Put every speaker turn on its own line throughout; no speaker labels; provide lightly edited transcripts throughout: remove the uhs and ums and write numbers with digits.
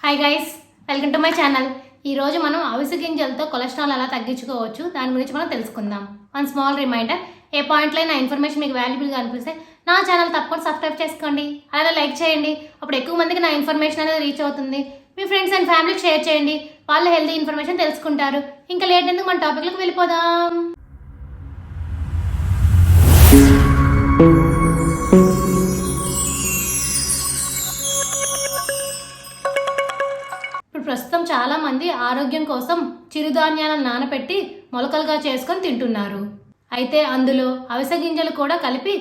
Hi guys, welcome to my channel. ఈరోజు మనం అవిసె గింజలతో కొలెస్ట్రాల్ ఎలా తగ్గించుకోవచ్చు దాని గురించి మనం తెలుసుకుందాం. వన్ స్మాల్ రిమైండర్, ఏ పాయింట్లో నా ఇన్ఫర్మేషన్ మీకు వాల్యుబుల్గా అనిపిస్తే నా ఛానల్ తప్పకుండా సబ్స్క్రైబ్ చేసుకోండి, అలాగే లైక్ చేయండి. అప్పుడు ఎక్కువ మందికి నా ఇన్ఫర్మేషన్ అనేది రీచ్ అవుతుంది. మీ ఫ్రెండ్స్ అండ్ ఫ్యామిలీకి షేర్ చేయండి, వాళ్ళు హెల్తీ ఇన్ఫర్మేషన్ తెలుసుకుంటారు. ఇంకా లేట్ ఎందుకు మన టాపిక్లోకి వెళ్ళిపోదాం. ఇప్పుడు ప్రస్తుతం చాలా మంది ఆరోగ్యం కోసం చిరుధాన్యాలను నానబెట్టి మొలకలుగా చేసుకొని తింటున్నారు. అయితే అందులో అవిసె గింజలు కూడా కలిపి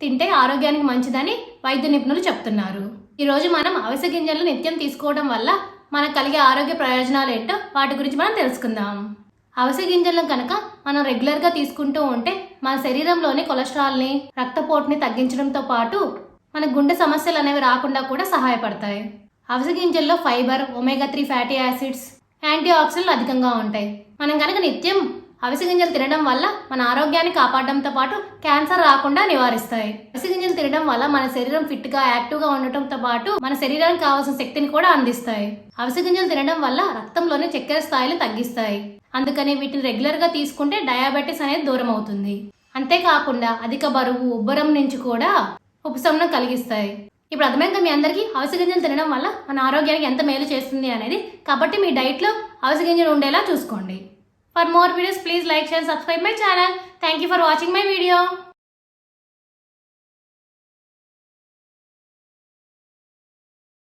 తింటే ఆరోగ్యానికి మంచిదని వైద్య నిపుణులు చెప్తున్నారు. ఈరోజు మనం అవిసె గింజలు నిత్యం తీసుకోవడం వల్ల మనకు కలిగే ఆరోగ్య ప్రయోజనాలు ఏంటో వాటి గురించి మనం తెలుసుకుందాం. అవిసె గింజలను కనుక మనం రెగ్యులర్గా తీసుకుంటూ ఉంటే మన శరీరంలోని కొలెస్ట్రాల్ని, రక్తపోటుని తగ్గించడంతో పాటు మన గుండె సమస్యలు అనేవి రాకుండా కూడా సహాయపడతాయి. అవిసె గింజల్లో fibre, omega 3 fatty acids, anti ఆక్సిడెంట్లు అధికంగా ఉంటాయి. మనం కనుక నిత్యం అవిసె గింజలు తినడం వల్ల మన ఆరోగ్యాన్ని కాపాడడంతో పాటు క్యాన్సర్ రాకుండా నివారిస్తాయి. అవిసె గింజలు తినడం వల్ల మన శరీరం ఫిట్గా, యాక్టివ్గా ఉండటంతో పాటు మన శరీరానికి కావాల్సిన శక్తిని కూడా అందిస్తాయి. అవిసె గింజలు తినడం వల్ల రక్తంలోని చక్కెర స్థాయిలు తగ్గిస్తాయి. అందుకని వీటిని రెగ్యులర్గా తీసుకుంటే డయాబెటీస్ అనేది దూరం అవుతుంది. అంతేకాకుండా అధిక బరువు, ఉబ్బరం నుంచి కూడా ఉపశమనం కలిగిస్తాయి. ఇప్పుడు అర్థమైందా మీ అందరికీ అవిసె గింజలు తినడం వల్ల మన ఆరోగ్యానికి ఎంత మేలు చేస్తుంది అనేది? కాబట్టి మీ డైట్లో అవిసె గింజలు ఉండేలా చూసుకోండి. For more videos please like, share, subscribe my channel. Thank you for watching my video.